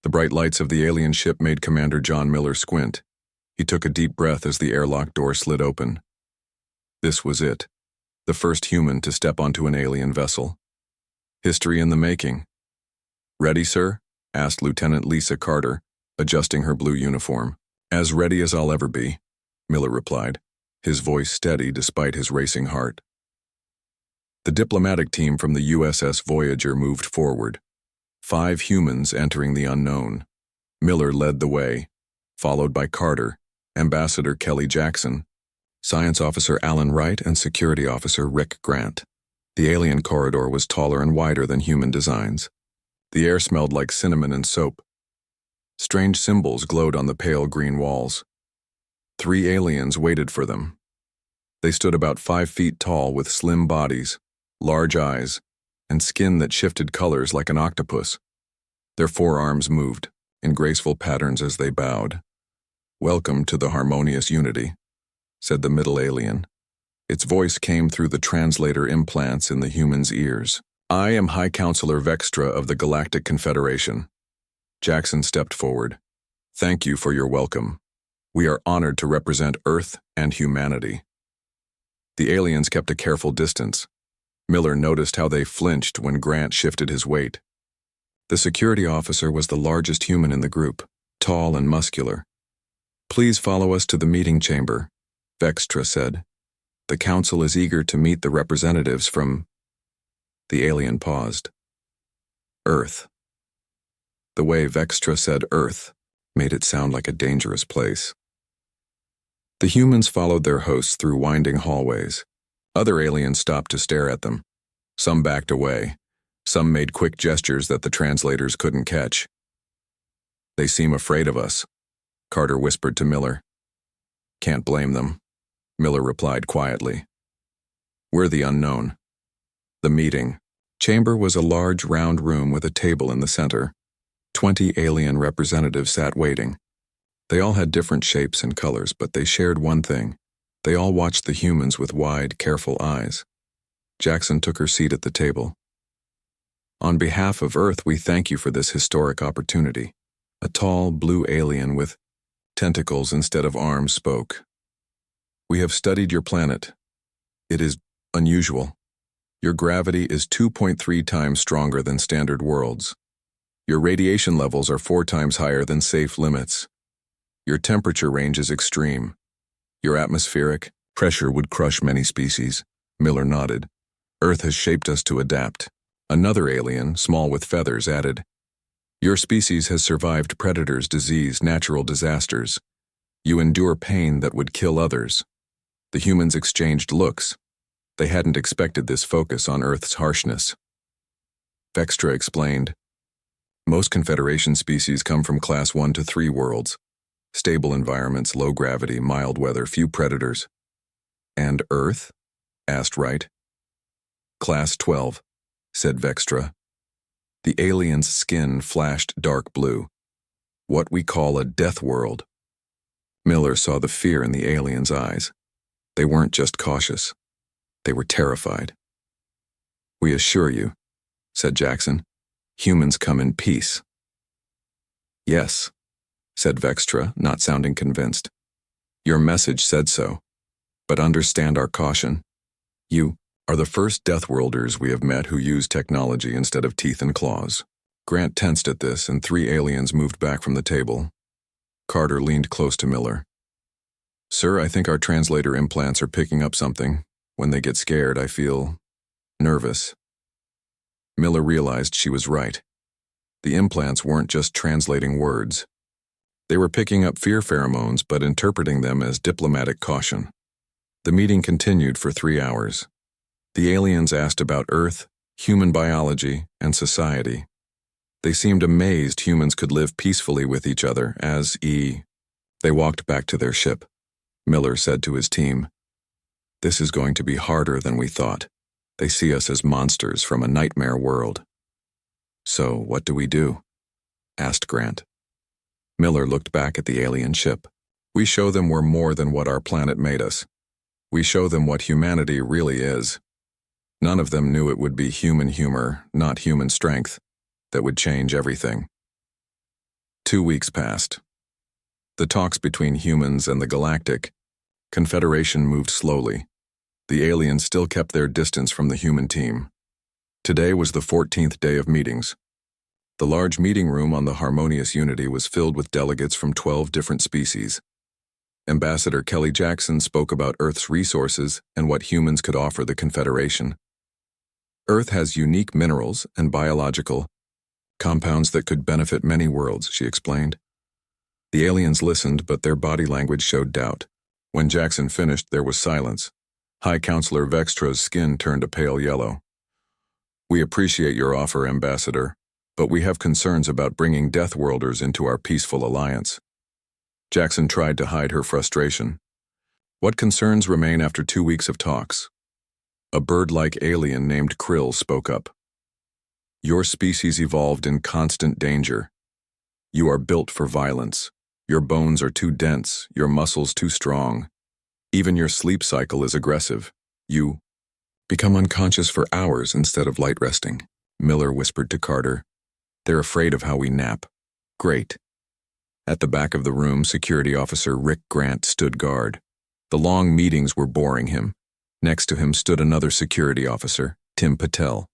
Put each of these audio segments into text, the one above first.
The bright lights of the alien ship made Commander John Miller squint. He took a deep breath as the airlock door slid open. This was it, the first human to step onto an alien vessel. History in the making. "Ready, sir?" asked Lieutenant Lisa Carter, adjusting her blue uniform. "As ready as I'll ever be," Miller replied, his voice steady despite his racing heart. The diplomatic team from the USS Voyager moved forward, 5 humans entering the unknown. Miller led the way, followed by Carter, Ambassador Kelly Jackson, Science Officer Alan Wright, and Security Officer Rick Grant. The alien corridor was taller and wider than human designs. The air smelled like cinnamon and soap. Strange symbols glowed on the pale green walls. 3 aliens waited for them. They stood about 5 feet tall with slim bodies, large eyes, and skin that shifted colors like an octopus. Their forearms moved in graceful patterns as they bowed. "Welcome to the harmonious unity," said the middle alien. Its voice came through the translator implants in the human's ears. "I am High Counselor Vextra of the Galactic Confederation." Jackson stepped forward. "Thank you for your welcome. We are honored to represent Earth and humanity." The aliens kept a careful distance. Miller noticed how they flinched when Grant shifted his weight. The security officer was the largest human in the group, tall and muscular. "Please follow us to the meeting chamber," Vextra said. "The council is eager to meet the representatives from—" The alien paused. "Earth." The way Vextra said Earth made it sound like a dangerous place. The humans followed their hosts through winding hallways. Other aliens stopped to stare at them. Some backed away. Some made quick gestures that the translators couldn't catch. "They seem afraid of us," Carter whispered to Miller. "Can't blame them," Miller replied quietly. "We're the unknown." The meeting chamber was a large round room with a table in the center. 20 alien representatives sat waiting. They all had different shapes and colors, but they shared one thing. They all watched the humans with wide, careful eyes. Jackson took her seat at the table. "On behalf of Earth, we thank you for this historic opportunity." A tall, blue alien with tentacles instead of arms spoke. "We have studied your planet. It is unusual. Your gravity is 2.3 times stronger than standard worlds. Your radiation levels are 4 times higher than safe limits. Your temperature range is extreme. Your atmospheric pressure would crush many species." Miller nodded. "Earth has shaped us to adapt." Another alien, small with feathers, added, "Your species has survived predators, disease, natural disasters. You endure pain that would kill others." The humans exchanged looks. They hadn't expected this focus on Earth's harshness. Vextra explained, "Most Confederation species come from Class 1 to 3 worlds. Stable environments, low gravity, mild weather, few predators." "And Earth?" asked Wright. "Class 12, said Vextra. The alien's skin flashed dark blue. "What we call a death world." Miller saw the fear in the alien's eyes. They weren't just cautious. They were terrified. "We assure you," said Jackson, "humans come in peace." "Yes," said Vextra, not sounding convinced. "Your message said so. But understand our caution. You are the first Deathworlders we have met who use technology instead of teeth and claws." Grant tensed at this, and 3 aliens moved back from the table. Carter leaned close to Miller. "Sir, I think our translator implants are picking up something. When they get scared, I feel nervous." Miller realized she was right. The implants weren't just translating words. They were picking up fear pheromones but interpreting them as diplomatic caution. The meeting continued for 3 hours. The aliens asked about Earth, human biology, and society. They seemed amazed humans could live peacefully with each other They walked back to their ship. Miller said to his team, "This is going to be harder than we thought. They see us as monsters from a nightmare world." "So, what do we do?" asked Grant. Miller looked back at the alien ship. "We show them we're more than what our planet made us. We show them what humanity really is." None of them knew it would be human humor, not human strength, that would change everything. 2 weeks passed. The talks between humans and the Galactic Confederation moved slowly. The aliens still kept their distance from the human team. Today was the 14th day of meetings. The large meeting room on the Harmonious Unity was filled with delegates from 12 different species. Ambassador Kelly Jackson spoke about Earth's resources and what humans could offer the Confederation. Earth has unique minerals and biological compounds that could benefit many worlds, she explained. The aliens listened, but their body language showed doubt. When Jackson finished, there was silence. High Counselor Vextra's skin turned a pale yellow. We appreciate your offer, Ambassador, but we have concerns about bringing Deathworlders into our peaceful alliance. Jackson tried to hide her frustration. What concerns remain after 2 weeks of talks? A bird-like alien named Krill spoke up. Your species evolved in constant danger. You are built for violence. Your bones are too dense, your muscles too strong. Even your sleep cycle is aggressive. You become unconscious for hours instead of light resting, Miller whispered to Carter. They're afraid of how we nap. Great. At the back of the room, Security Officer Rick Grant stood guard. The long meetings were boring him. Next to him stood another security officer, Tim Patel.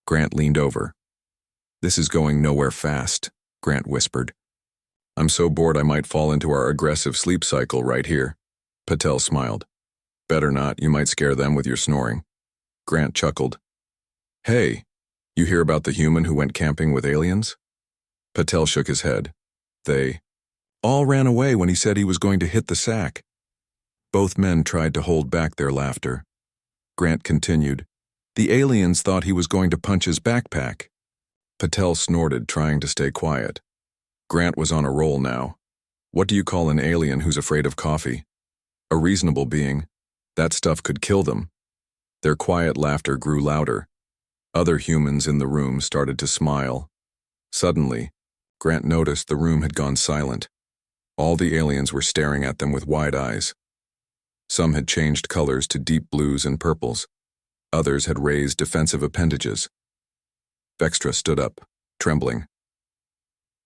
Grant leaned over. This is going nowhere fast, Grant whispered. I'm so bored I might fall into our aggressive sleep cycle right here. Patel smiled. Better not, you might scare them with your snoring. Grant chuckled. Hey, you hear about the human who went camping with aliens? Patel shook his head. They all ran away when he said he was going to hit the sack. Both men tried to hold back their laughter. Grant continued. The aliens thought he was going to punch his backpack. Patel snorted, trying to stay quiet. Grant was on a roll now. What do you call an alien who's afraid of coffee? A reasonable being. That stuff could kill them. Their quiet laughter grew louder. Other humans in the room started to smile. Suddenly, Grant noticed the room had gone silent. All the aliens were staring at them with wide eyes. Some had changed colors to deep blues and purples. Others had raised defensive appendages. Vextra stood up, trembling.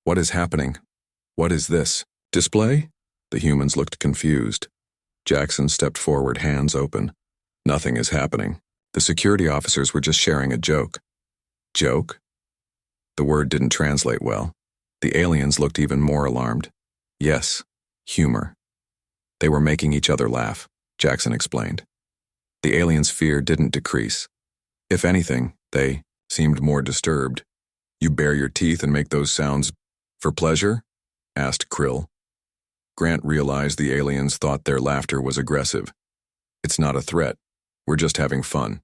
What is happening? What is this? Display? The humans looked confused. Jackson stepped forward, hands open. Nothing is happening. The security officers were just sharing a joke. Joke? The word didn't translate well. The aliens looked even more alarmed. Yes, humor. They were making each other laugh, Jackson explained. The aliens' fear didn't decrease. If anything, they seemed more disturbed. You bare your teeth and make those sounds for pleasure? Asked Krill. Grant realized the aliens thought their laughter was aggressive. It's not a threat. We're just having fun.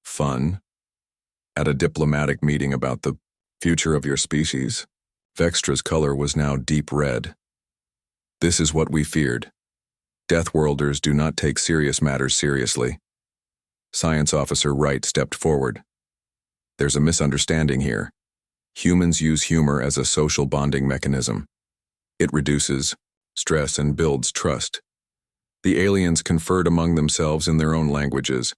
Fun? At a diplomatic meeting about the future of your species? Vextra's color was now deep red. This is what we feared. Deathworlders do not take serious matters seriously. Science Officer Wright stepped forward. There's a misunderstanding here. Humans use humor as a social bonding mechanism. It reduces stress and builds trust. The aliens conferred among themselves in their own languages.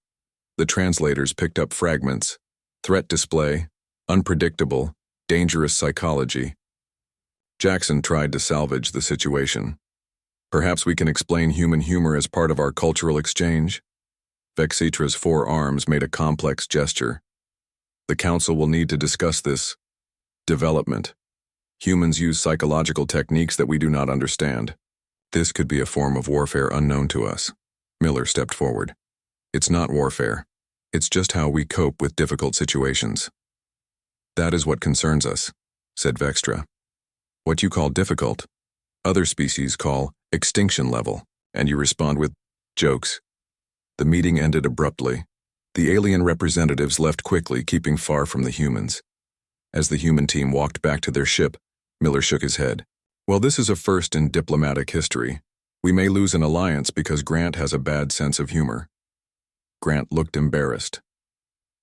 The translators picked up fragments. Threat display, unpredictable, dangerous psychology. Jackson tried to salvage the situation. Perhaps we can explain human humor as part of our cultural exchange? Vextra's 4 arms made a complex gesture. The council will need to discuss this. Development. Humans use psychological techniques that we do not understand. This could be a form of warfare unknown to us. Miller stepped forward. It's not warfare. It's just how we cope with difficult situations. That is what concerns us, said Vextra. What you call difficult, other species call extinction level, and you respond with jokes. The meeting ended abruptly. The alien representatives left quickly, keeping far from the humans. As the human team walked back to their ship, Miller shook his head. Well, this is a first in diplomatic history. We may lose an alliance because Grant has a bad sense of humor. Grant looked embarrassed.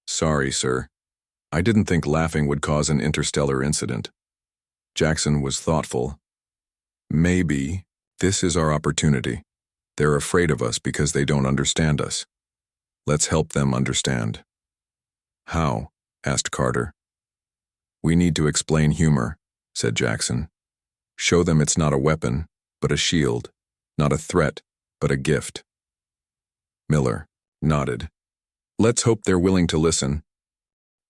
Sorry, sir. I didn't think laughing would cause an interstellar incident. Jackson was thoughtful. Maybe this is our opportunity. They're afraid of us because they don't understand us. Let's help them understand. How? Asked Carter. We need to explain humor, said Jackson. Show them it's not a weapon, but a shield, not a threat, but a gift. Miller nodded. Let's hope they're willing to listen.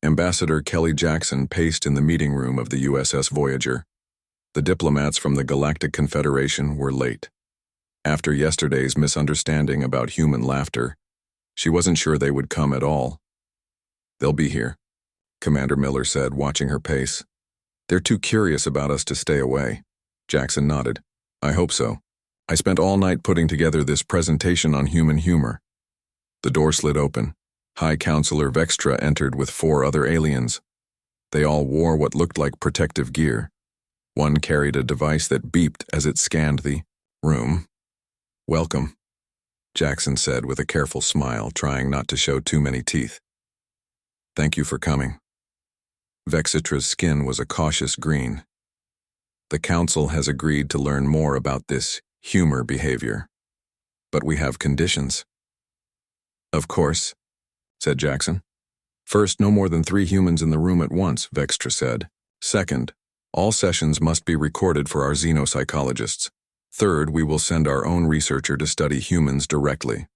Ambassador Kelly Jackson paced in the meeting room of the USS Voyager. The diplomats from the Galactic Confederation were late. After yesterday's misunderstanding about human laughter, she wasn't sure they would come at all. They'll be here, Commander Miller said, watching her pace. They're too curious about us to stay away. Jackson nodded. I hope so. I spent all night putting together this presentation on human humor. The door slid open. High Counselor Vextra entered with 4 other aliens. They all wore what looked like protective gear. One carried a device that beeped as it scanned the room. Welcome, Jackson said with a careful smile, trying not to show too many teeth. Thank you for coming. Vextra's skin was a cautious green. The Council has agreed to learn more about this humor behavior. But we have conditions. Of course, said Jackson. First, no more than 3 humans in the room at once, Vextra said. Second, all sessions must be recorded for our xenopsychologists. Third, we will send our own researcher to study humans directly.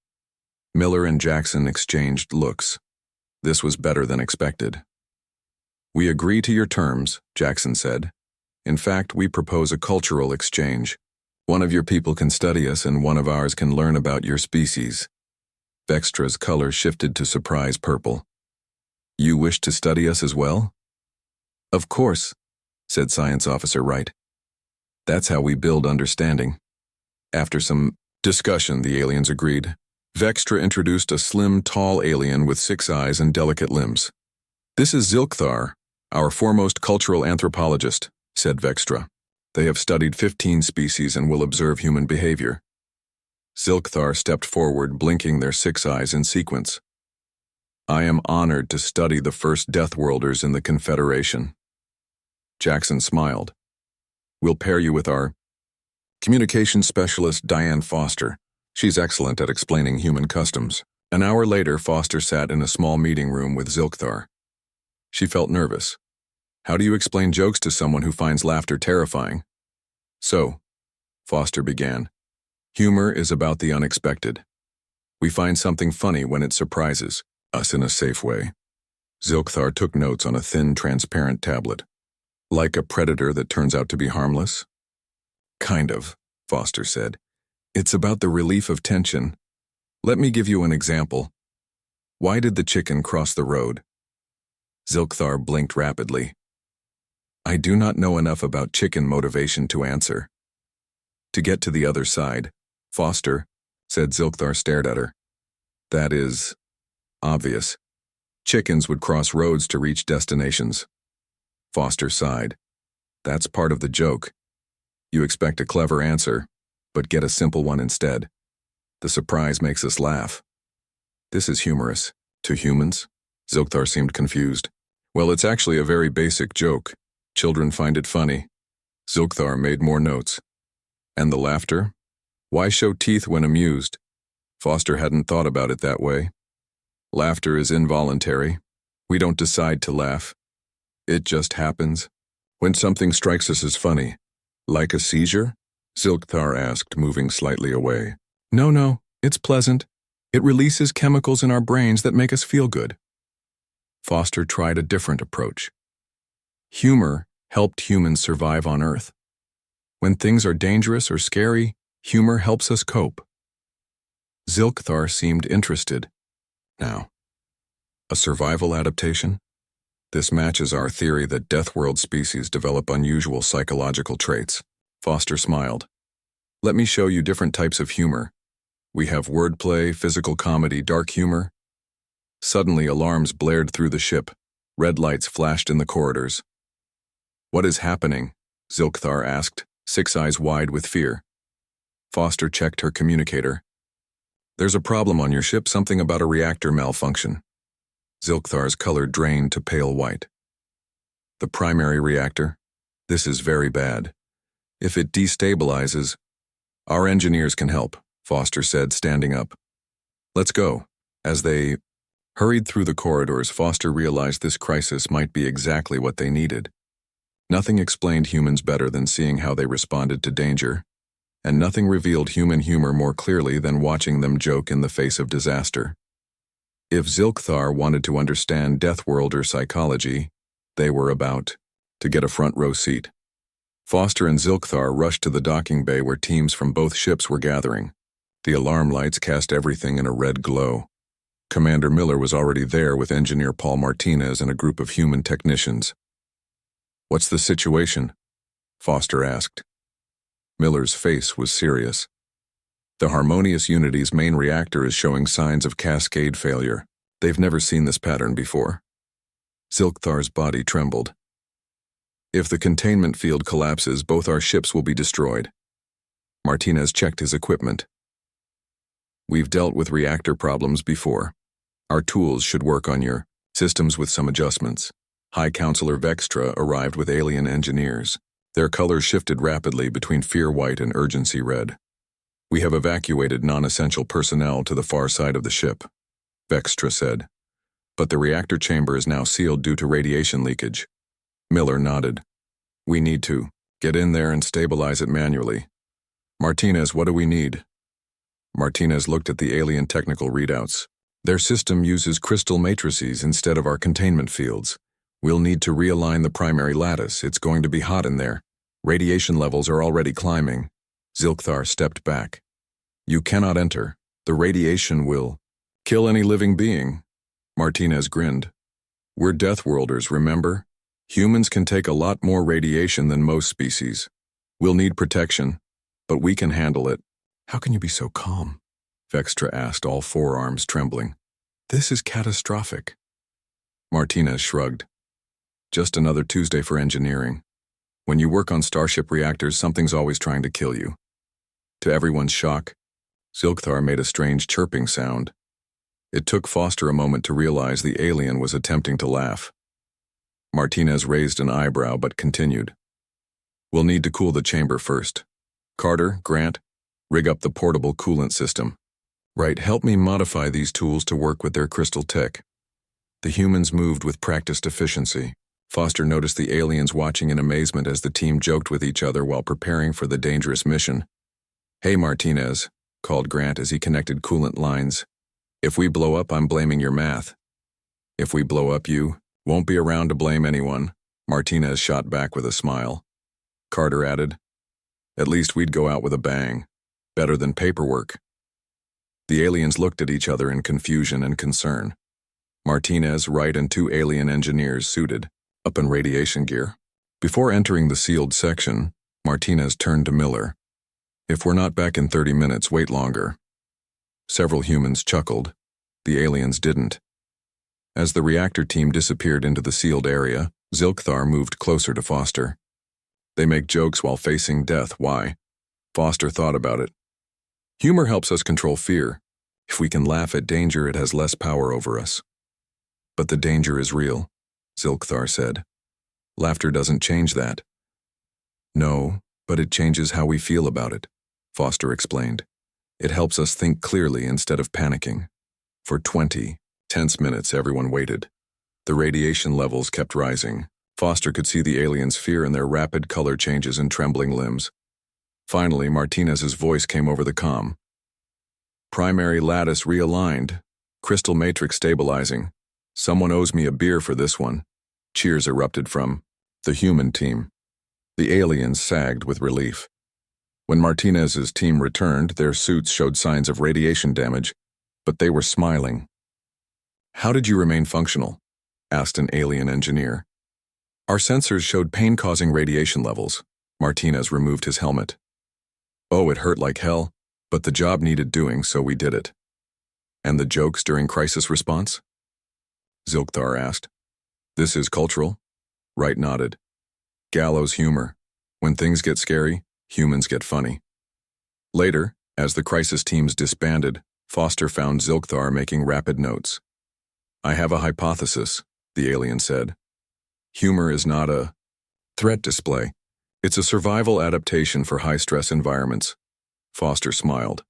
Miller and Jackson exchanged looks. This was better than expected. We agree to your terms, Jackson said. In fact, we propose a cultural exchange. One of your people can study us and one of ours can learn about your species. Vextra's color shifted to surprise purple. You wish to study us as well? Of course, said Science Officer Wright. That's how we build understanding. After some discussion, the aliens agreed. Vextra introduced a slim, tall alien with 6 eyes and delicate limbs. This is Zilkthar, our foremost cultural anthropologist, said Vextra. They have studied 15 species and will observe human behavior. Zilkthar stepped forward, blinking their 6 eyes in sequence. I am honored to study the first Deathworlders in the Confederation. Jackson smiled. We'll pair you with our communications specialist, Diane Foster. She's excellent at explaining human customs. An hour later, Foster sat in a small meeting room with Zilkthar. She felt nervous. How do you explain jokes to someone who finds laughter terrifying? So, Foster began, humor is about the unexpected. We find something funny when it surprises us in a safe way. Zilkthar took notes on a thin, transparent tablet. Like a predator that turns out to be harmless? Kind of, Foster said. It's about the relief of tension. Let me give you an example. Why did the chicken cross the road? Zilkthar blinked rapidly. I do not know enough about chicken motivation to answer. To get to the other side, Foster, said. Zilkthar stared at her. That is obvious. Chickens would cross roads to reach destinations. Foster sighed. That's part of the joke. You expect a clever answer, but get a simple one instead. The surprise makes us laugh. This is humorous. To humans? Zilkthar seemed confused. Well, it's actually a very basic joke. Children find it funny. Zilkthar made more notes. And the laughter? Why show teeth when amused? Foster hadn't thought about it that way. Laughter is involuntary. We don't decide to laugh. It just happens. When something strikes us as funny. Like a seizure? Zilkthar asked, moving slightly away. No, it's pleasant. It releases chemicals in our brains that make us feel good. Foster tried a different approach. Humor helped humans survive on Earth. When things are dangerous or scary, humor helps us cope. Zilkthar seemed interested. Now, a survival adaptation? This matches our theory that Deathworld species develop unusual psychological traits. Foster smiled. Let me show you different types of humor. We have wordplay, physical comedy, dark humor. Suddenly, alarms blared through the ship. Red lights flashed in the corridors. What is happening? Zilkthar asked, 6 eyes wide with fear. Foster checked her communicator. There's a problem on your ship, something about a reactor malfunction. Zilkthar's color drained to pale white. The primary reactor? This is very bad. If it destabilizes, our engineers can help, Foster said, standing up. Let's go. As they hurried through the corridors, Foster realized this crisis might be exactly what they needed. Nothing explained humans better than seeing how they responded to danger, and nothing revealed human humor more clearly than watching them joke in the face of disaster. If Zilkthar wanted to understand Deathworlder psychology, they were about to get a front row seat. Foster and Zilkthar rushed to the docking bay where teams from both ships were gathering. The alarm lights cast everything in a red glow. Commander Miller was already there with Engineer Paul Martinez and a group of human technicians. "What's the situation?" Foster asked. Miller's face was serious. "The Harmonious Unity's main reactor is showing signs of cascade failure. They've never seen this pattern before." Zilkthar's body trembled. "If the containment field collapses, both our ships will be destroyed." Martinez checked his equipment. "We've dealt with reactor problems before. Our tools should work on your systems with some adjustments." High Counselor Vextra arrived with alien engineers. Their colors shifted rapidly between fear white and urgency red. "We have evacuated non-essential personnel to the far side of the ship," Vextra said. "But the reactor chamber is now sealed due to radiation leakage." Miller nodded. "We need to get in there and stabilize it manually." "Martinez, what do we need?" Martinez looked at the alien technical readouts. "Their system uses crystal matrices instead of our containment fields. We'll need to realign the primary lattice. It's going to be hot in there. Radiation levels are already climbing." Zilkthar stepped back. "You cannot enter. The radiation will kill any living being." Martinez grinned. "We're Deathworlders, remember? Humans can take a lot more radiation than most species. We'll need protection, but we can handle it." "How can you be so calm?" Vextra asked, all forearms trembling. "This is catastrophic." Martinez shrugged. "Just another Tuesday for engineering. When you work on starship reactors, something's always trying to kill you." To everyone's shock, Zilkthar made a strange chirping sound. It took Foster a moment to realize the alien was attempting to laugh. Martinez raised an eyebrow but continued. "We'll need to cool the chamber first. Carter, Grant, rig up the portable coolant system. Right, help me modify these tools to work with their crystal tech." The humans moved with practiced efficiency. Foster noticed the aliens watching in amazement as the team joked with each other while preparing for the dangerous mission. "Hey, Martinez," called Grant as he connected coolant lines. "If we blow up, I'm blaming your math. If we blow up, you won't be around to blame anyone." Martinez shot back with a smile. Carter added, "At least we'd go out with a bang. Better than paperwork." The aliens looked at each other in confusion and concern. Martinez, Wright, and two alien engineers suited up in radiation gear. Before entering the sealed section, Martinez turned to Miller. "If we're not back in 30 minutes, wait longer." Several humans chuckled. The aliens didn't. As the reactor team disappeared into the sealed area, Zilkthar moved closer to Foster. "They make jokes while facing death. Why?" Foster thought about it. "Humor helps us control fear. If we can laugh at danger, it has less power over us." "But the danger is real," Zilkthar said. "Laughter doesn't change that." "No, but it changes how we feel about it," Foster explained. "It helps us think clearly instead of panicking." For 20 tense minutes, everyone waited. The radiation levels kept rising. Foster could see the aliens' fear in their rapid color changes and trembling limbs. Finally, Martinez's voice came over the comm. "Primary lattice realigned. Crystal matrix stabilizing. Someone owes me a beer for this one." Cheers erupted from the human team. The aliens sagged with relief. When Martinez's team returned, their suits showed signs of radiation damage, but they were smiling. "How did you remain functional?" asked an alien engineer. "Our sensors showed pain-causing radiation levels." Martinez removed his helmet. "Oh, it hurt like hell, but the job needed doing, so we did it." "And the jokes during crisis response?" Zilkthar asked. "This is cultural?" Wright nodded. "Gallows humor. When things get scary, humans get funny." Later, as the crisis teams disbanded, Foster found Zilkthar making rapid notes. "I have a hypothesis," the alien said. "Humor is not a threat display. It's a survival adaptation for high-stress environments." Foster smiled.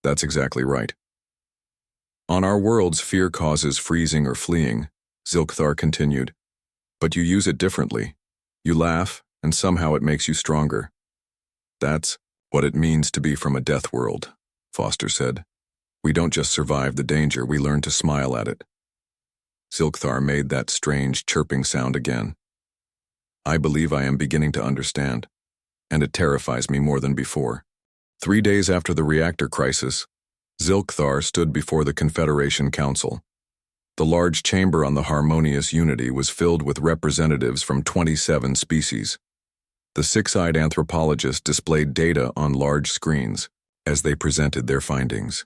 "That's exactly right." "On our worlds, fear causes freezing or fleeing," Zilkthar continued. "But you use it differently. You laugh, and somehow it makes you stronger. That's what it means to be from a death world, Foster said. We don't just survive the danger, we learn to smile at it. Zilkthar made that strange chirping sound again. I believe I am beginning to understand, and it terrifies me more than before. 3 days after the reactor crisis, Zilkthar stood before the Confederation Council. The large chamber on the Harmonious Unity was filled with representatives from 27 species. The six-eyed anthropologist displayed data on large screens as they presented their findings.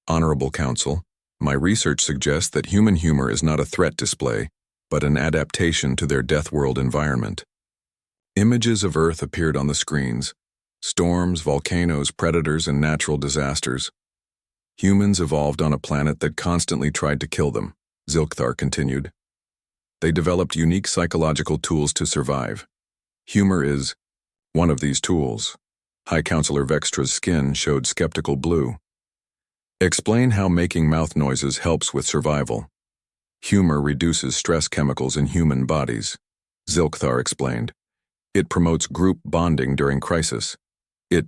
Honorable Council, my research suggests that human humor is not a threat display, but an adaptation to their death world environment. Images of Earth appeared on the screens: storms, volcanoes, predators, and natural disasters. Humans evolved on a planet that constantly tried to kill them, Zilkthar continued. They developed unique psychological tools to survive. Humor is one of these tools. High Counselor Vextra's skin showed skeptical blue. Explain how making mouth noises helps with survival. Humor reduces stress chemicals in human bodies, Zilkthar explained. It promotes group bonding during crisis. It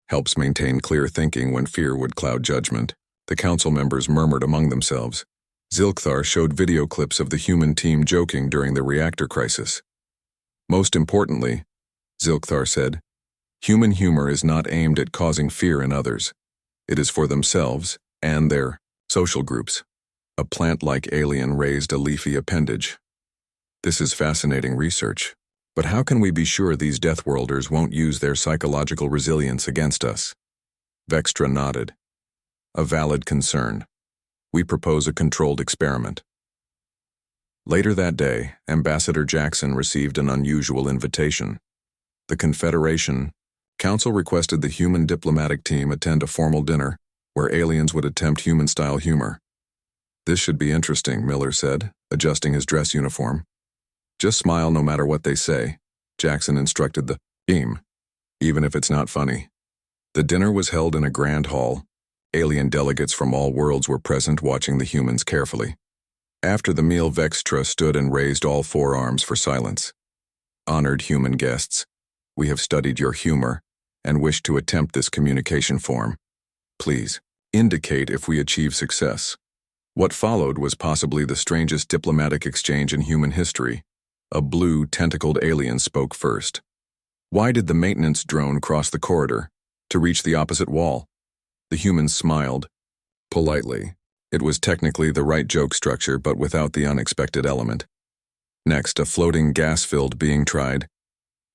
helps maintain clear thinking when fear would cloud judgment. The council members murmured among themselves. Zilkthar showed video clips of the human team joking during the reactor crisis. Most importantly, Zilkthar said, human humor is not aimed at causing fear in others. It is for themselves and their social groups. A plant-like alien raised a leafy appendage. This is fascinating research, but how can we be sure these Deathworlders won't use their psychological resilience against us? Vextra nodded. A valid concern. We propose a controlled experiment. Later that day, Ambassador Jackson received an unusual invitation. The Confederation Council requested the human diplomatic team attend a formal dinner where aliens would attempt human-style humor. This should be interesting, Miller said, adjusting his dress uniform. Just smile no matter what they say, Jackson instructed the team, even if it's not funny. The dinner was held in a grand hall. Alien delegates from all worlds were present, watching the humans carefully. After the meal, Vextra stood and raised all four arms for silence. Honored human guests, we have studied your humor and wish to attempt this communication form. Please, indicate if we achieve success. What followed was possibly the strangest diplomatic exchange in human history. A blue, tentacled alien spoke first. Why did the maintenance drone cross the corridor to reach the opposite wall? The humans smiled. Politely. It was technically the right joke structure, but without the unexpected element. Next, a floating gas-filled being tried.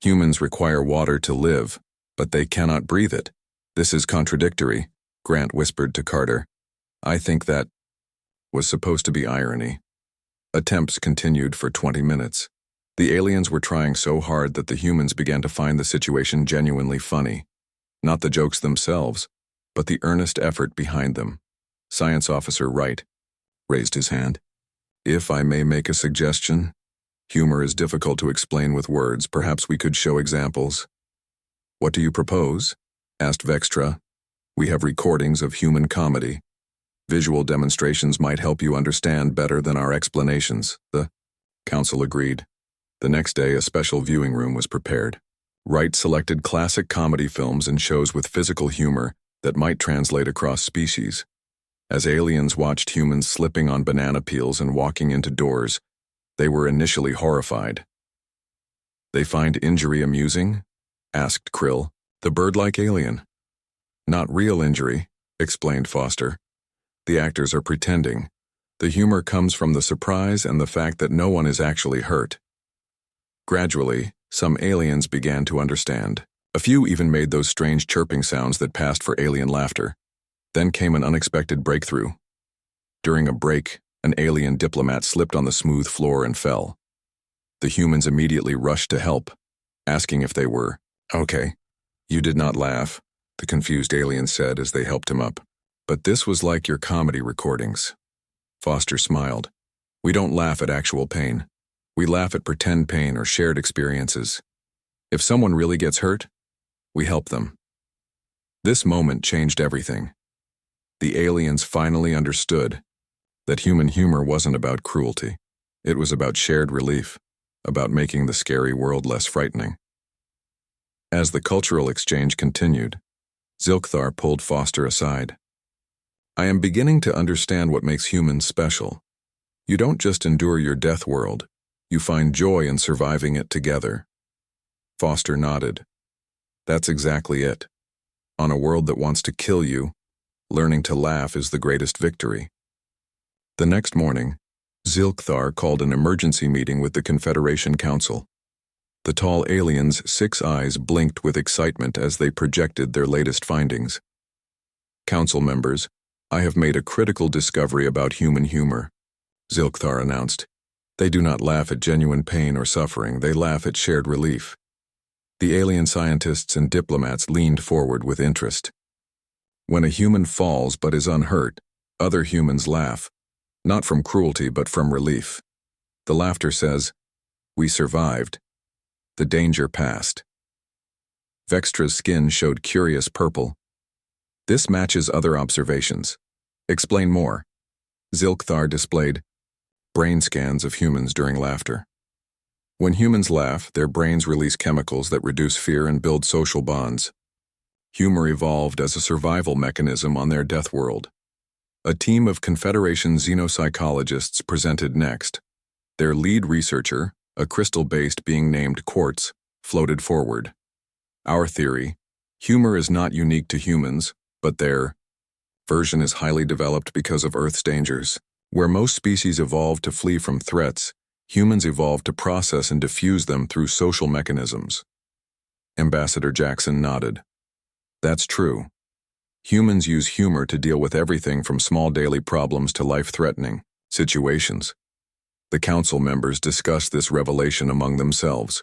Humans require water to live, but they cannot breathe it. This is contradictory, Grant whispered to Carter. I think that was supposed to be irony. Attempts continued for 20 minutes. The aliens were trying so hard that the humans began to find the situation genuinely funny. Not the jokes themselves, but the earnest effort behind them. Science Officer Wright raised his hand. If I may make a suggestion, humor is difficult to explain with words. Perhaps we could show examples. What do you propose? Asked Vextra. We have recordings of human comedy. Visual demonstrations might help you understand better than our explanations. The council agreed. The next day, a special viewing room was prepared. Wright selected classic comedy films and shows with physical humor that might translate across species. As aliens watched humans slipping on banana peels and walking into doors, they were initially horrified. They find injury amusing? Asked Krill, the bird-like alien. Not real injury, explained Foster. The actors are pretending. The humor comes from the surprise and the fact that no one is actually hurt. Gradually, some aliens began to understand. A few even made those strange chirping sounds that passed for alien laughter. Then came an unexpected breakthrough. During a break, an alien diplomat slipped on the smooth floor and fell. The humans immediately rushed to help, asking if they were okay. You did not laugh, the confused alien said as they helped him up. But this was like your comedy recordings. Foster smiled. We don't laugh at actual pain. We laugh at pretend pain or shared experiences. If someone really gets hurt, we help them. This moment changed everything. The aliens finally understood that human humor wasn't about cruelty. It was about shared relief. about making the scary world less frightening. As the cultural exchange continued, Zilkthar pulled Foster aside. I am beginning to understand what makes humans special. You don't just endure your death world, you find joy in surviving it together. Foster nodded. That's exactly it. On a world that wants to kill you, learning to laugh is the greatest victory. The next morning, Zilkthar called an emergency meeting with the Confederation Council. The tall aliens' 6 eyes blinked with excitement as they projected their latest findings. Council members, I have made a critical discovery about human humor, Zilkthar announced. They do not laugh at genuine pain or suffering, they laugh at shared relief. The alien scientists and diplomats leaned forward with interest. When a human falls but is unhurt, other humans laugh, not from cruelty but from relief. The laughter says, "We survived. The danger passed." Vextra's skin showed curious purple. This matches other observations. Explain more. Zilkthar displayed brain scans of humans during laughter. When humans laugh, their brains release chemicals that reduce fear and build social bonds. Humor evolved as a survival mechanism on their death world. A team of Confederation xenopsychologists presented next. Their lead researcher, a crystal-based being named Quartz, floated forward. Our theory, humor is not unique to humans, but their version is highly developed because of Earth's dangers. Where most species evolved to flee from threats, humans evolved to process and diffuse them through social mechanisms. Ambassador Jackson nodded. That's true. Humans use humor to deal with everything from small daily problems to life-threatening situations. The council members discussed this revelation among themselves.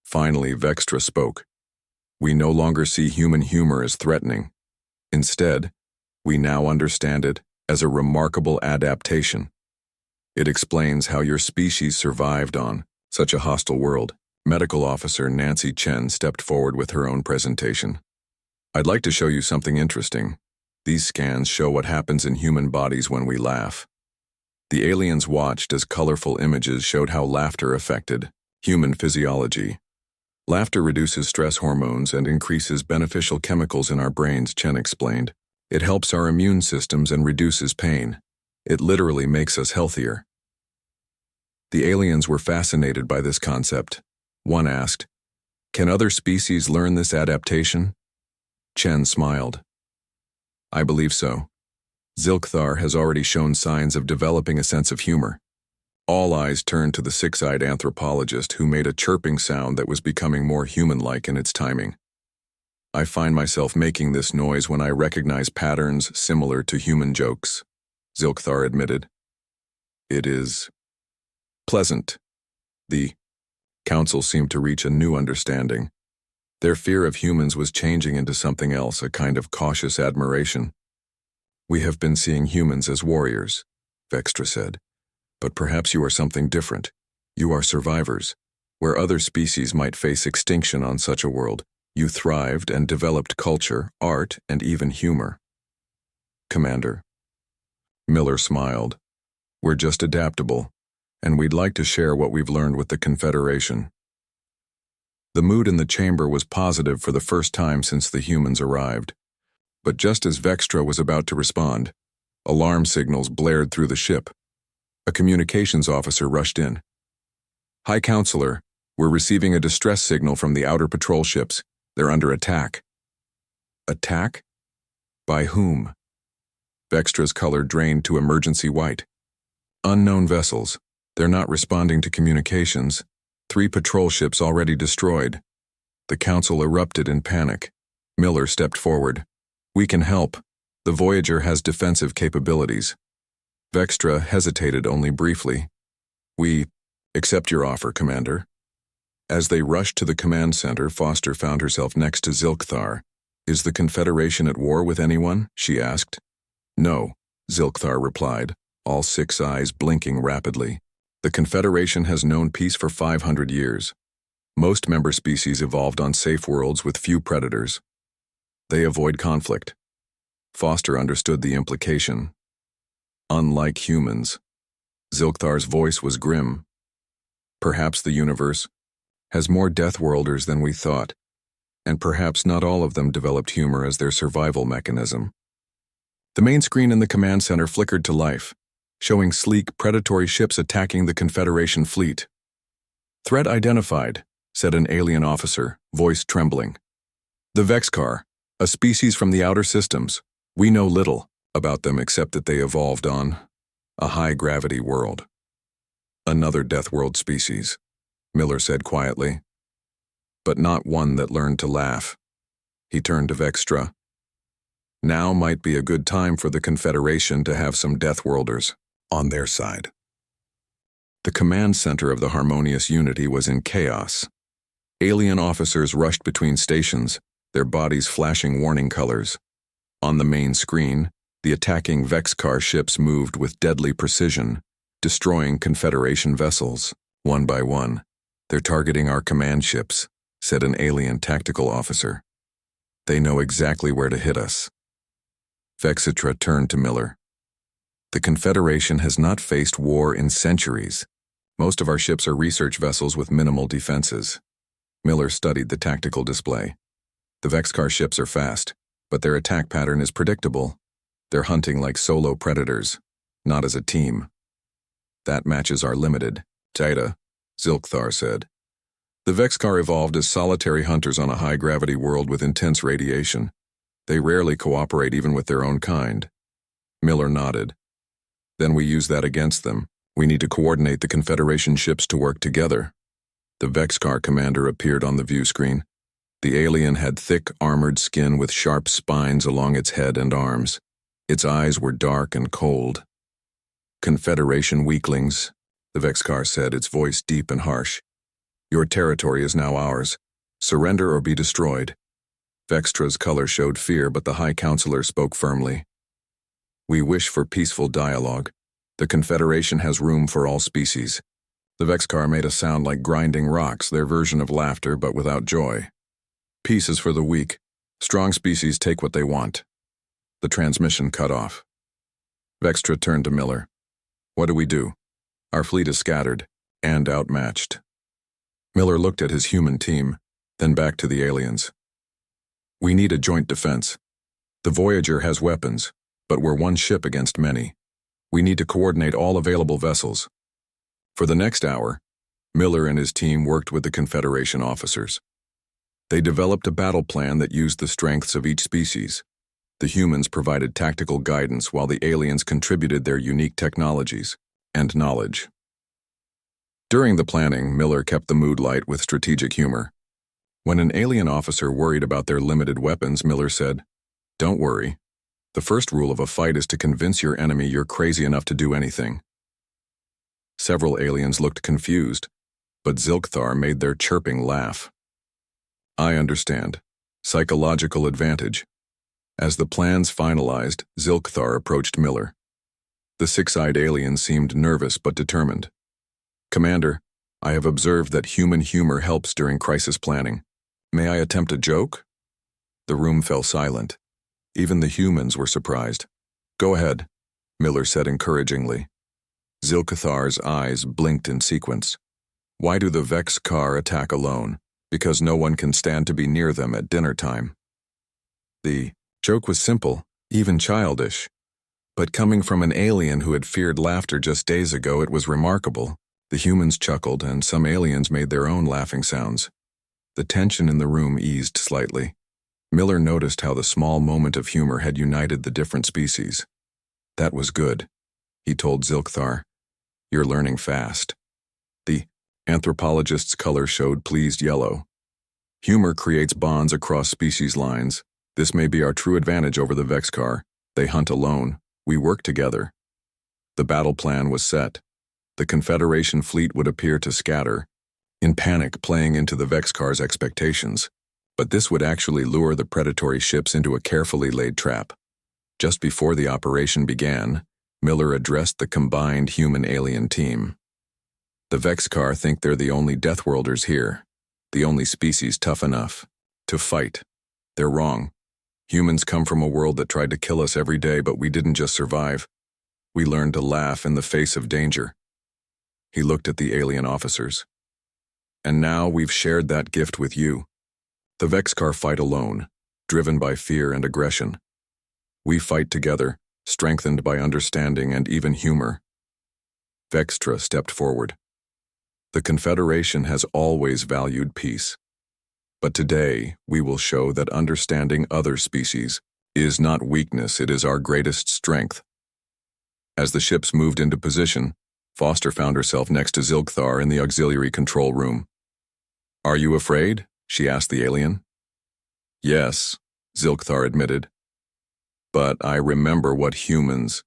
Finally, Vextra spoke. We no longer see human humor as threatening. Instead, we now understand it as a remarkable adaptation. It explains how your species survived on such a hostile world. Medical Officer Nancy Chen stepped forward with her own presentation. I'd like to show you something interesting. These scans show what happens in human bodies when we laugh. The aliens watched as colorful images showed how laughter affected human physiology. Laughter reduces stress hormones and increases beneficial chemicals in our brains, Chen explained. It helps our immune systems and reduces pain. It literally makes us healthier. The aliens were fascinated by this concept. One asked, "Can other species learn this adaptation?" Chen smiled. "I believe so. Zilkthar has already shown signs of developing a sense of humor." All eyes turned to the 6-eyed anthropologist who made a chirping sound that was becoming more human-like in its timing. I find myself making this noise when I recognize patterns similar to human jokes, Zilkthar admitted. It is pleasant. The council seemed to reach a new understanding. Their fear of humans was changing into something else, a kind of cautious admiration. We have been seeing humans as warriors, Vextra said. But perhaps you are something different. You are survivors. Where other species might face extinction on such a world, you thrived and developed culture, art, and even humor. Commander. Miller smiled. We're just adaptable, and we'd like to share what we've learned with the Confederation. The mood in the chamber was positive for the first time since the humans arrived. But just as Vextra was about to respond, alarm signals blared through the ship. A communications officer rushed in. High Counselor, we're receiving a distress signal from the outer patrol ships. They're under attack. Attack? By whom? Vextra's color drained to emergency white. Unknown vessels. They're not responding to communications. 3 patrol ships already destroyed. The council erupted in panic. Miller stepped forward. We can help. The Voyager has defensive capabilities. Vextra hesitated only briefly. We accept your offer, Commander. As they rushed to the command center, Foster found herself next to Zilkthar. Is the Confederation at war with anyone? She asked. No, Zilkthar replied, all 6 eyes blinking rapidly. The Confederation has known peace for 500 years. Most member species evolved on safe worlds with few predators. They avoid conflict. Foster understood the implication. Unlike humans. Zilkthar's voice was grim. Perhaps the universe has more Deathworlders than we thought, and perhaps not all of them developed humor as their survival mechanism. The main screen in the command center flickered to life, showing sleek, predatory ships attacking the Confederation fleet. "Threat identified," said an alien officer, voice trembling. "The Vexcar, a species from the outer systems. We know little about them except that they evolved on a high-gravity world." "Another Deathworld species," Miller said quietly, "but not one that learned to laugh." He turned to Vextra. "Now might be a good time for the Confederation to have some Deathworlders on their side." The command center of the harmonious unity was in chaos. Alien officers rushed between stations, their bodies flashing warning colors. On the main screen, the attacking Vexcar ships moved with deadly precision, destroying Confederation vessels, one by one. "They're targeting our command ships," said an alien tactical officer. "They know exactly where to hit us." Vexitra turned to Miller. "The Confederation has not faced war in centuries. Most of our ships are research vessels with minimal defenses." Miller studied the tactical display. "The Vexcar ships are fast, but their attack pattern is predictable. They're hunting like solo predators, not as a team." "That matches our limited data," Zilkthar said. "The Vexcar evolved as solitary hunters on a high-gravity world with intense radiation. They rarely cooperate even with their own kind." Miller nodded. "Then we use that against them. We need to coordinate the Confederation ships to work together." The Vexcar commander appeared on the view screen. The alien had thick, armored skin with sharp spines along its head and arms. Its eyes were dark and cold. "Confederation weaklings," the Vexcar said, its voice deep and harsh. "Your territory is now ours. Surrender or be destroyed." Vextra's color showed fear, but the High Counselor spoke firmly. "We wish for peaceful dialogue. The Confederation has room for all species." The Vexcar made a sound like grinding rocks, their version of laughter but without joy. "Peace is for the weak. Strong species take what they want." The transmission cut off. Vextra turned to Miller. "What do we do? Our fleet is scattered and outmatched." Miller looked at his human team, then back to the aliens. "We need a joint defense. The Voyager has weapons, but we're one ship against many. We need to coordinate all available vessels." For the next hour, Miller and his team worked with the Confederation officers. They developed a battle plan that used the strengths of each species. The humans provided tactical guidance while the aliens contributed their unique technologies and knowledge. During the planning, Miller kept the mood light with strategic humor. When an alien officer worried about their limited weapons, Miller said, "Don't worry. The first rule of a fight is to convince your enemy you're crazy enough to do anything." Several aliens looked confused, but Zilkthar made their chirping laugh. "I understand. Psychological advantage." As the plans finalized, Zilkthar approached Miller. The six-eyed alien seemed nervous but determined. "Commander, I have observed that human humor helps during crisis planning. May I attempt a joke?" The room fell silent. Even the humans were surprised. "Go ahead," Miller said encouragingly. Zilkathar's eyes blinked in sequence. "Why do the Vexcar attack alone? Because no one can stand to be near them at dinner time." The joke was simple, even childish. But coming from an alien who had feared laughter just days ago, it was remarkable. The humans chuckled, and some aliens made their own laughing sounds. The tension in the room eased slightly. Miller noticed how the small moment of humor had united the different species. "That was good," he told Zilkthar. "You're learning fast." The anthropologist's color showed pleased yellow. "Humor creates bonds across species lines. This may be our true advantage over the Vexcar. They hunt alone. We work together." The battle plan was set. The Confederation fleet would appear to scatter, in panic playing into the Vexcar's expectations. But this would actually lure the predatory ships into a carefully laid trap. Just before the operation began, Miller addressed the combined human-alien team. "The Vexcar think they're the only Deathworlders here, the only species tough enough to fight. They're wrong. Humans come from a world that tried to kill us every day, but we didn't just survive. We learned to laugh in the face of danger." He looked at the alien officers. And now we've shared that gift with you. The Vexcar fight alone, driven by fear and aggression. We fight together, strengthened by understanding and even humor. Vextra stepped forward. The Confederation has always valued peace. But today, we will show that understanding other species is not weakness, it is our greatest strength. As the ships moved into position, Foster found herself next to Zilkthar in the auxiliary control room. "Are you afraid?" she asked the alien. "Yes," Zilkthar admitted. "But I remember what humans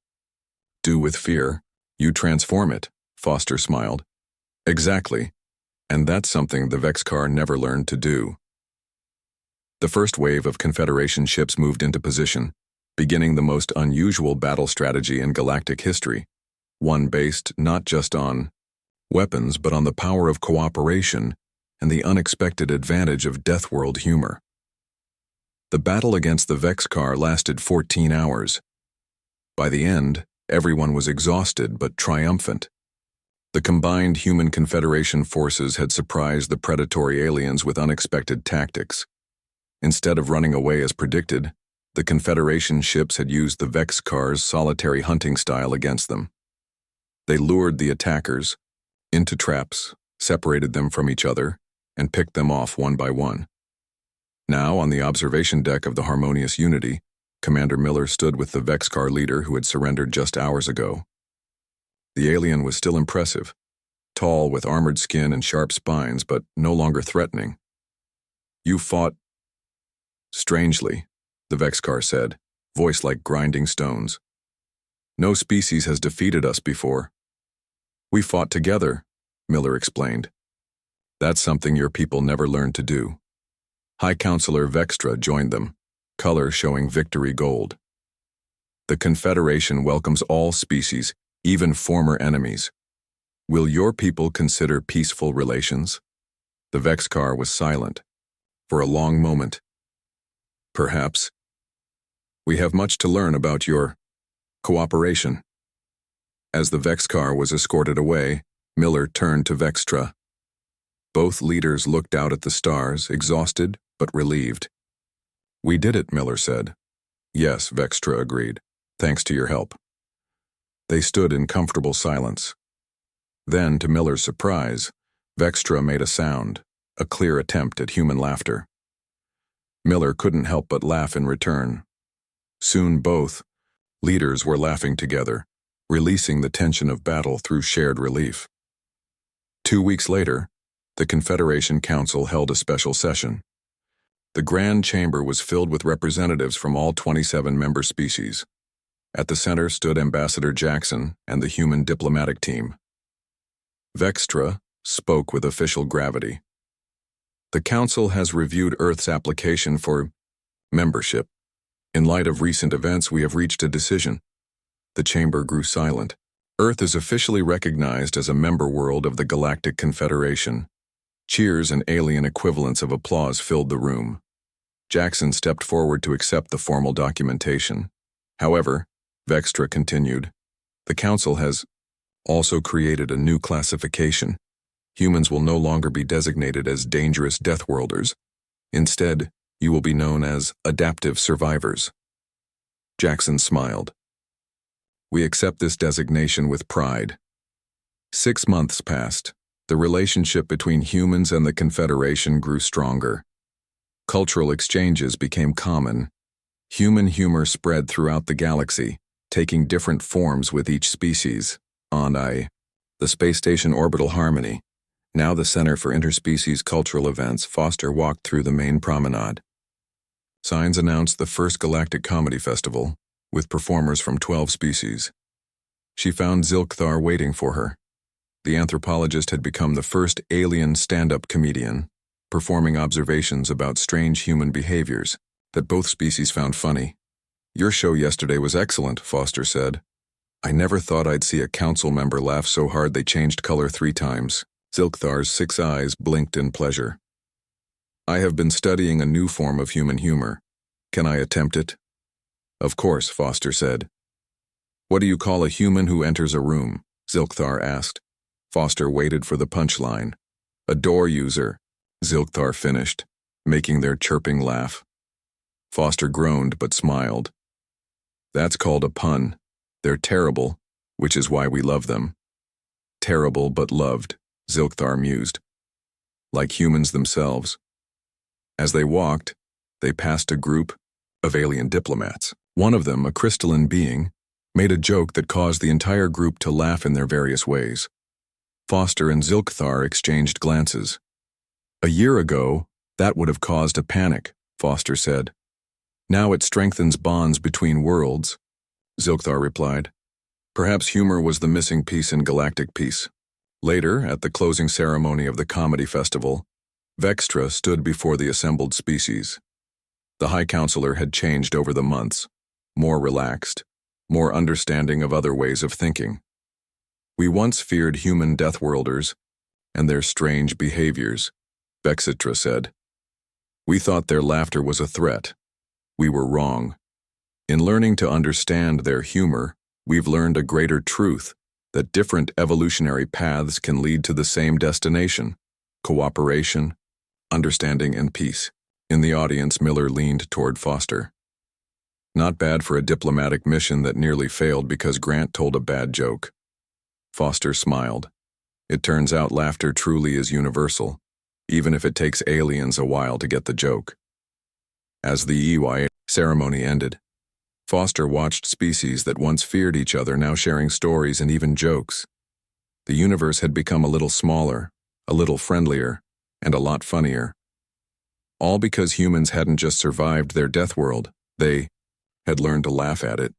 do with fear. You transform it," Foster smiled. "Exactly. And that's something the Vexcar never learned to do." The first wave of Confederation ships moved into position, beginning the most unusual battle strategy in galactic history, one based not just on weapons but on the power of cooperation and the unexpected advantage of Deathworld humor. The battle against the Vexcar lasted 14 hours. By the end, everyone was exhausted but triumphant. The combined human Confederation forces had surprised the predatory aliens with unexpected tactics. Instead of running away as predicted, the Confederation ships had used the Vexcar's solitary hunting style against them. They lured the attackers into traps, separated them from each other, and picked them off one by one. Now, on the observation deck of the Harmonious Unity, Commander Miller stood with the Vexcar leader who had surrendered just hours ago. The alien was still impressive, tall with armored skin and sharp spines, but no longer threatening. "You fought strangely," the Vexcar said, voice like grinding stones. "No species has defeated us before." "We fought together," Miller explained. "That's something your people never learned to do." High Counselor Vextra joined them, color showing victory gold. "The Confederation welcomes all species, even former enemies. Will your people consider peaceful relations?" The Vexcar was silent. For a long moment. "Perhaps. We have much to learn about your cooperation." As the Vexcar was escorted away, Miller turned to Vextra. Both leaders looked out at the stars, exhausted but relieved. "We did it," Miller said. "Yes," Vextra agreed. "Thanks to your help." They stood in comfortable silence. Then, to Miller's surprise, Vextra made a sound, a clear attempt at human laughter. Miller couldn't help but laugh in return. Soon both leaders were laughing together, releasing the tension of battle through shared relief. 2 weeks later, the Confederation Council held a special session. The Grand Chamber was filled with representatives from all 27 member species. At the center stood Ambassador Jackson and the human diplomatic team. Vextra spoke with official gravity. "The Council has reviewed Earth's application for membership. In light of recent events, we have reached a decision." The chamber grew silent. Earth is officially recognized as a member world of the Galactic Confederation. Cheers and alien equivalents of applause filled the room. Jackson stepped forward to accept the formal documentation. However, Vextra continued, "The Council has also created a new classification. Humans will no longer be designated as dangerous Deathworlders. Instead, you will be known as adaptive survivors." Jackson smiled. "We accept this designation with pride." 6 months passed. The relationship between humans and the Confederation grew stronger. Cultural exchanges became common. Human humor spread throughout the galaxy, taking different forms with each species. On the Space Station Orbital Harmony, now the Center for Interspecies Cultural Events, Foster walked through the main promenade. Signs announced the first Galactic Comedy Festival, with performers from 12 species. She found Zilkthar waiting for her. The anthropologist had become the first alien stand-up comedian, performing observations about strange human behaviors that both species found funny. "Your show yesterday was excellent," Foster said. "I never thought I'd see a council member laugh so hard they changed color 3 times. Zilkthar's 6 eyes blinked in pleasure. "I have been studying a new form of human humor. Can I attempt it?" "Of course," Foster said. "What do you call a human who enters a room?" Zilkthar asked. Foster waited for the punchline. A door user, Zilkthar finished, making their chirping laugh. Foster groaned but smiled. That's called a pun. They're terrible, which is why we love them. Terrible but loved, Zilkthar mused. Like humans themselves. As they walked, they passed a group of alien diplomats. One of them, a crystalline being, made a joke that caused the entire group to laugh in their various ways. Foster and Zilkthar exchanged glances. A year ago, that would have caused a panic, Foster said. Now it strengthens bonds between worlds, Zilkthar replied. Perhaps humor was the missing piece in Galactic Peace. Later, at the closing ceremony of the comedy festival, Vextra stood before the assembled species. The High Counselor had changed over the months, more relaxed, more understanding of other ways of thinking. We once feared human Deathworlders and their strange behaviors, Vextra said. We thought their laughter was a threat. We were wrong. In learning to understand their humor, we've learned a greater truth, that different evolutionary paths can lead to the same destination: cooperation, understanding, and peace. In the audience, Miller leaned toward Foster. Not bad for a diplomatic mission that nearly failed because Grant told a bad joke. Foster smiled. It turns out laughter truly is universal, even if it takes aliens a while to get the joke. As the HFY ceremony ended, Foster watched species that once feared each other now sharing stories and even jokes. The universe had become a little smaller, a little friendlier, and a lot funnier. All because humans hadn't just survived their death world, they had learned to laugh at it.